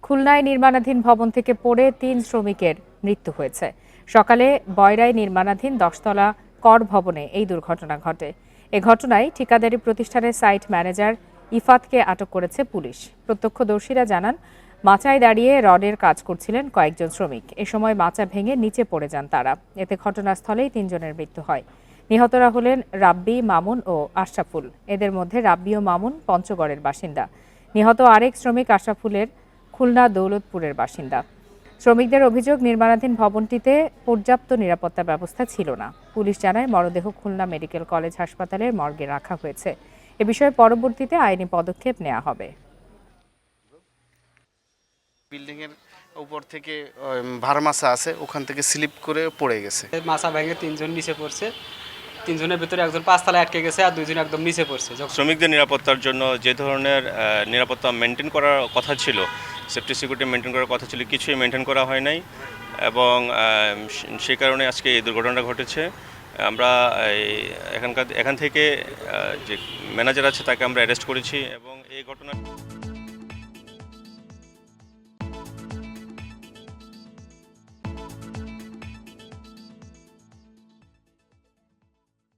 খুলনায় নির্মাণাধীন ভবন থেকে পড়ে ৩ শ্রমিকের মৃত্যু হয়েছে। সকালে বয়রায় নির্মাণাধীন ১০তলা কর ভবনে এই দুর্ঘটনা ঘটে। এ ঘটনায় ঠিকাদারি প্রতিষ্ঠানের সাইট ম্যানেজার ইফাতকে আটক করেছে পুলিশ। প্রত্যক্ষদর্শীরা জানান, মাচায় দাঁড়িয়ে রডের কাজ করছিলেন কয়েকজন শ্রমিক। এ সময় মাচা ভেঙে নিচে পড়ে যান তারা। এতে ঘটনাস্থলেই ৩ জনের মৃত্যু হয়। নিহতরা হলেন রাব্বি, মামুন ও আশরাফুল। এদের মধ্যে রাব্বি ও মামুন পঞ্চগড়ের বাসিন্দা। নিহত আরেক শ্রমিক আশরাফুলের খুলনা দৌলতপুরের বাসিন্দা। শ্রমিকদের অভিযোগ, নির্মাণাধীন ভবনটিতে পর্যাপ্ত নিরাপত্তা ব্যবস্থা ছিল না। পুলিশ জানায়, মরদেহ খুলনা মেডিকেল কলেজ হাসপাতালের মর্গে রাখা হয়েছে। এ বিষয়ে পরবর্তীতে আইনি পদক্ষেপ নেওয়া হবে। বিল্ডিং এর উপর থেকে ভারমাসা আছে, ওখান থেকে স্লিপ করে পড়ে গেছে। মাছা ভেঙে ৩ জন নিচে পড়ছে। ৩ জনের ভিতরে একজন ৫ তলায় আটকে গেছে আর ২ জন একদম নিচে পড়ছে। শ্রমিকদের নিরাপত্তার জন্য যে ধরনের নিরাপত্তা মেনটেন করার কথা ছিল, সেফটি সিকিউরিটি মেনটেন করার কথা ছিল, কিছুই মেনটেন করা হয় নাই এবং সেই কারণে আজকে এই দুর্ঘটনাটা ঘটেছে। আমরা এখান থেকে যে ম্যানেজার আছে তাকে আমরা অ্যারেস্ট করেছি এবং এই ঘটনা